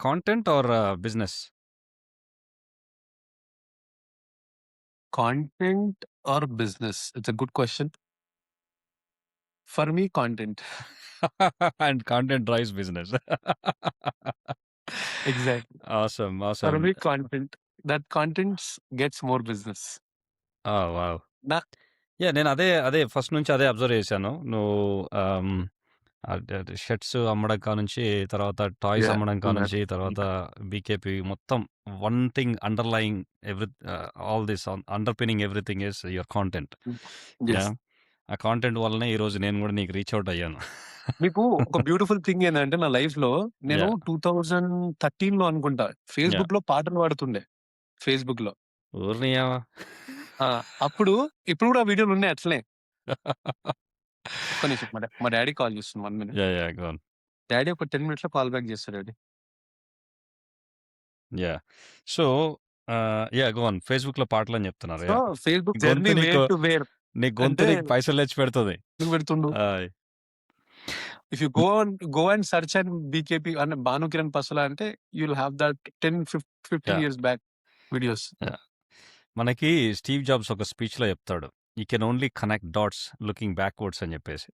Content or business? Content or business? It's a good question. For me, content. And content drives business. Exactly. Awesome. For awesome. me, content. That content gets more business. Wow! Na yeah! నేను అదే first నుంచి అదే observe చేశాను. నువ్వు అదే shirts అమ్మడం కానుంచి, తర్వాత టాయ్స్ yeah, అమ్మడం that, కానుంచి, తర్వాత బీకేపీ మొత్తం one thing underlying all this underpinning everything is your content. yes. Yeah! ఆ కాంటెంట్ వల్లనే ఈరోజు నేను గూడా నీకు రీచ్ ఔట్ అయ్యాను. మీకు ఒక బ్యూటిఫుల్ థింగ్ ఏందంటే నా లైఫ్‌లో నేను యాహ్! 2013లో అనుకుంటా యాహ్! ఫేస్‌బుక్‌లో పాటలు పాడుతుండే. ఫేస్‌బుక్‌లో. ఓరిని యవ! ఆ! అప్పుడు ఇప్పుడు కూడా వీడియోలు ఉన్నాయి అట్లనే. ఒక్క నిమిషం మా డ్యాడీ కాల్ చేస్తుంది. 1 minute. Yeah! Go on. Daddy ఒక 10 మినిట్స్‌లో కాల్ బ్యాక్ చేస్తాడు daddy. Yeah! So, yeah! Go on. ఫేస్‌బుక్‌లో పాటలని చెప్తున్నారు. So, yeah! ఫేస్‌బుక్ గొంతు జర్నీ నీకు వేర్ టు వేర్ నీ గొంతు అంటే నీకు పైసలు తెచ్చిపెడుతది. ఎందుకు పెడుతుండు? ఆయ్! If you go and search and BKP అంటే భానుకిరణ్ పసల అంటే you will have that 15 yeah! Years back videos. Yeah! మనకి స్టీవ్ జాబ్స్ ఒక స్పీచ్‌లో చెప్తాడు. You can only connect dots looking backwards అని చెప్పేసి.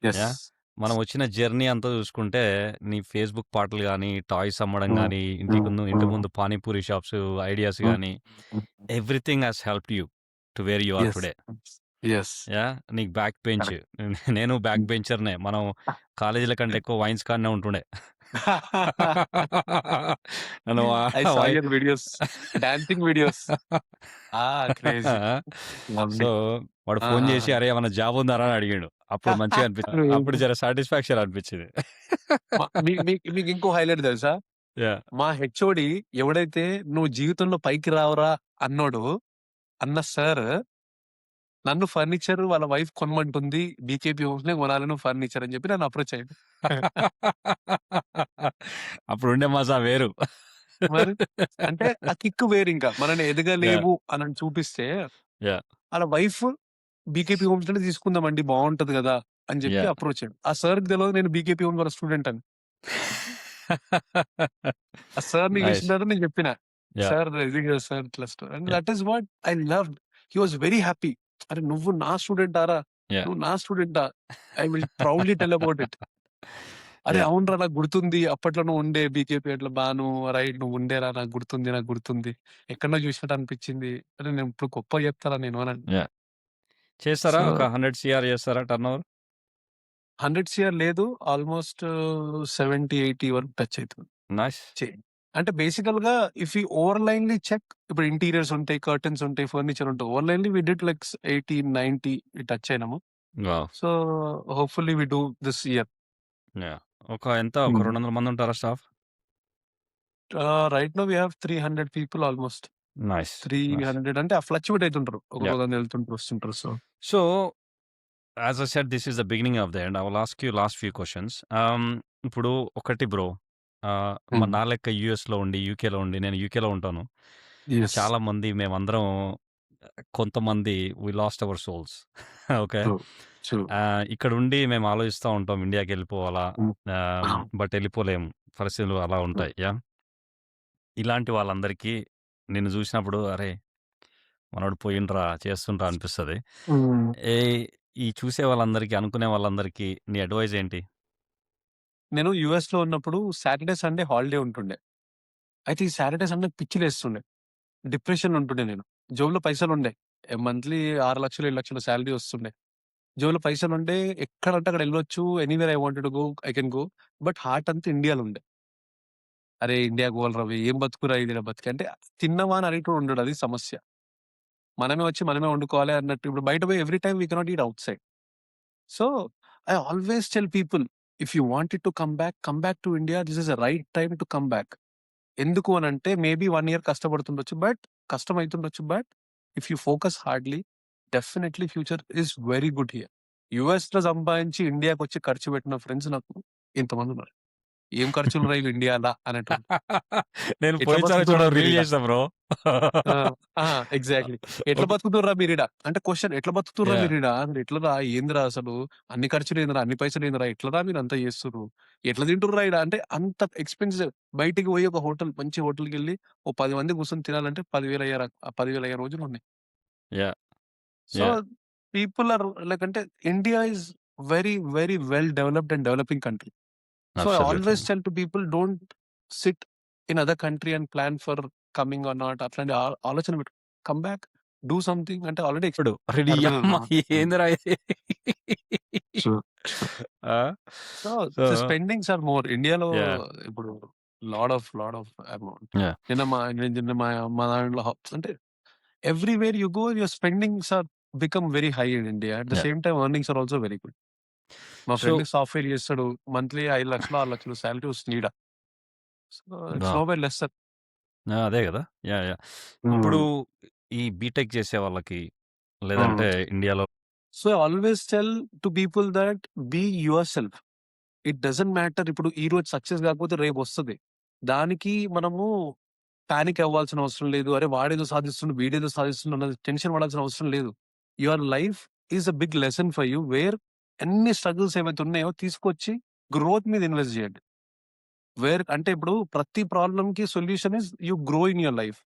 యెస్. యాహ్! మనం వచ్చిన జర్నీ అంతా చూసుకుంటే, నీ ఫేస్‌బుక్ పాటలు గాని, టాయ్స్ అమ్మడం హ్మ్. గాని, హ్మ్. ఇంటి హ్మ్. ముందు పానీపూరి షాప్స్ ఐడియాస్ హ్మ్. గాని, hmm. Everything has helped you to where you are yes. Today. Yes. Yeah! నీకు బ్యాక్ బెంచ్. కరెక్ట్. నేను బ్యాక్ బెంచర్‌నే. మనం కాలేజీల కంటే ఎక్కువ వైన్స్ కాడనే ఉంటుండే. నన్ను I saw why your videos. Dancing videos. Crazy. So, lovely. వాడు ఆ! ఫోను ఆ! చేసి, "అరేయ్! ఏమన్నా జాబ్ ఉందారా?" అని అడిగిండు. అప్పుడు మంచిగా అప్పుడు జర సాటిస్ఫాక్షన్ అనిపించింది. మీకు ఇంకో హైలైట్ తెలుసా? యాహ్! మా హెచ్ఓడి ఎవడైతే నువ్వు జీవితంలో పైకి రావురా అన్నోడు అన్న సార్ నన్ను ఫర్నిచర్ వాళ్ళ వైఫ్ కొనమంటుంది. బీకేపీ హోమ్స్‌నే కొనాలి నువ్వు ఫర్నిచర్ అని చెప్పి నన్ను అప్రోచ్ అయ్యిండు. అప్పుడుండే మజా వేరు. మరి అంటే ఆ కిక్ వేరింక. మనల్ని యాహ్! ఎదగలేవు అని చూపిస్తే యాహ్! ఆళ్ళ వైఫ్ బీకేపీ హోమ్స్‌లోనే తీసుకుందామండి బావుంటది గదా! అని చెప్పి యాహ్! అప్రోచ్ అయ్యిండు. ఆ సార్‌కి తెలవదు నేను బీకేపీ హోమ్స్ వాళ్ళ స్టూడెంట్ అని. ఆ సార్‌ని చూసిన నైస్. తర్వాత నేను చెప్పిన. యాహ్! సార్ ఇది కదా సార్ ఇట్లా and yeah! That is what I loved. He was very happy. అరే నువ్వు నా స్టూడెంటారా? యాహ్! నువ్వు నా స్టూడెంటా? I will proudly tell about it. అరే యాహ్! అవునురా నాకు గుర్తుంది. అప్పట్లో నువ్వు ఉండే బీకేపీ అట్లా బాను రైట్ నువ్వు ఉండేరా నాకు గుర్తుంది. నాకు గుర్తుంది. ఎక్కడనో చూసినట్టు అనిపించింది. అరే నేను ఇప్పుడు గొప్పగా చెప్తారా నేను అని. యాహ్! చేస్తారా? సో ఒక 100 సీఆర్ చేస్తారా టర్నోవర్? 100 సీఆర్ లేదు. ఆల్‌మోస్ట్ 70, 80 వరకు టచ్ అయితుంది. నైస్. చే అంటే బేసికల్‌గా ఇఫ్ యూ ఓవర్‌లైన్‌లీ చెక్ ఇప్పుడు ఇంటీరియర్స్ ఉంటాయి, కర్టెన్స్ ఉంటాయి, ఫర్నిచర్ ఉంటాయి. ఓవర్‌లైన్‌లీ వి డిడ్ లైక్ 80, 90 టచ్ అయినాము. Wow! So hopefully we do this year. Yeah! ఒక 200 మంది ఉంటారా staff? Right now we have 300 people almost. Nice. Nice. 300 అంటే ఫ్లక్చుయేట్ అయితుంటారు. ఒక యాహ్! రోజంతా వెళ్తుంటారు, వస్తుంటారు. So so, as I said this is the beginning of the end. I will ask you last few questions. ఇప్పుడు ఒకటి బ్రో, మరి నా లెక్క యూఎస్‌లో ఉండి, యూకేలో ఉండి, నేను యూకేలో ఉంటాను. యెస్. చాలామంది మేమందరం కొంతమంది we lost our souls. Okay. True. True. ఇక్కడుండి మేము ఆలోచిస్తా ఉంటాం ఇండియాకెళ్ళిపోవాలా? హ్మ్. ఆహ్, అవును. బట్ ఎళ్ళిపోలేము. పరిస్థితులు అలా ఉంటాయి. యాహ్! ఇలాంటి వాళ్ళందరికీ నిన్ను జూసినప్పుడు అరే! మనోడు పోయిండ్రా, చేస్తుండ్రా అనిపిస్తది. హ్మ్. ఏ ఈ చూసే వాళ్ళందరికీ, అనుకునే వాళ్ళందరికీ నీ అడ్వైస్ ఏంటి? నేను యూఎస్‌లో ఉన్నప్పుడు సాటర్‌డే, సండే హాలిడే ఉంటుండే. అయితే ఈ సాటర్‌డే, సండే పిచ్చిలేస్తుండే. డిప్రెషన్‌లో ఉంటుండే నేను. జేబులో పైసలుండే. మంత్లీ 6,00,000, 7,00,000 సాలరీ వస్తుండే. జేబులో పైసలుండే ఎక్కడంటే అక్కడ ఎళ్ళొచ్చు. Anywhere I wanted to go I can go. But heart అంతా ఇండియాలో ఉండే. అరే! ఇండియాకి పోవాలిరా ఏం బతుకురా ఇది నా బతుకు అంటే తిన్నవా అని అడిగేటోడు ఉండడు. అది సమస్య. మనమే వచ్చి మనమే వండుకోవాలి అన్నట్టు. ఇప్పుడు బయట పోయి every time we cannot eat outside. So, I always tell people if you wanted to come back to India this is the right time to come back. ఎందుకు అనంటే మేబీ 1 ఇయర్ కష్టపడుతుండొచ్చు. బట్ కష్టమైతుండొచ్చు. But if you focus hardly definitely future is very good here. యూఎస్‌లో సంపాదించి ఇండియాకొచ్చి ఖర్చు పెట్టిన friends నాకు ఇంతమందున్నారు. ఏం ఖర్చులురా ఇవి ఇండియాల అనేటోళ్ళు. నేను ఎట్లా పోయినసారి బతుకుతుర్రా చూడడం రీల్ మీరీడ? చేసిన బ్రో. ఆ! ఆ! ఎగ్జాక్ట్‌లీ. ఎట్లా ఓకే. బతుకుతుర్రా మీరీడ? అంటే క్వెషన్ ఎట్లా బతుకుతుర్రా యాహ్! మీరీడ? ఎట్లరా? ఏందిరా అసలు? అన్ని ఖర్చులేందిరా? అన్ని పైసలేందిరా? ఎట్లరా మీరంతా చేస్తుర్రు? ఎట్లా తింటుర్రా ఈడ? అంటే అంత ఎక్స్‌పెన్సివ్. బయటికి పోయి ఒక హోటల్ మంచి హోటల్‌కెళ్ళి ఓ 10 మంది కూర్చొని తినాలంటే 10,000 అయ్యే 10,000 అయ్యే రోజులున్నాయి. Yeah! So, yeah! People are like అంటే India is very, very well developed and developing country. So I absolutely always అండి. tell to people don't sit in other country and plan for coming or not. అట్లాంటి ఆలోచన పెట్టు. Come back, do something అంటే already ఇప్పుడు అరె యమ్మ ఏందిరా ఇది? ట్రూ. ఆ! So so the spendings are more. ఇండియాలో యాహ్! ఇప్పుడు లాట్ ఆఫ్ అమౌంట్. యాహ్! నిన్న మా దాంట్లో అంటే everywhere you go your spendings are become very high in India. At the yeah! Same time earnings are also very good. మా so friend software చేస్తాడు. Monthly 5,00,000 6,00,000 salary వస్తుంది ఈడ. So it's ఆ! No way lesser. ఆ! అదే గదా! Yeah! Yeah! ఇప్పుడు hmm. ఈ బీటెక్ చేసే వాళ్ళకి హ్మ్. లేదంటే ఇండియాలో so I always tell to people that be yourself. It doesn't matter ఇప్పుడు ఈరోజు సక్సెస్ కాకపోతే రేపొస్తది. దానికి మనము పానిక్ అవ్వాల్సిన అవసరం లేదు. అరే! వాడేదో సాధిస్తుండు, వీడేదో సాధిస్తుండు అన్నది టెన్షన్ పడాల్సిన అవసరం లేదు. Your life is a big lesson for you where అన్ని స్ట్రగుల్స్ ఏవైతే ఉన్నాయో తీసుకొచ్చి గ్రోత్ మీద ఇన్వెస్ట్ చేయండి. అంటే ఇప్పుడు ప్రతి ప్రాబ్లమ్‌కి solution is you grow in your life.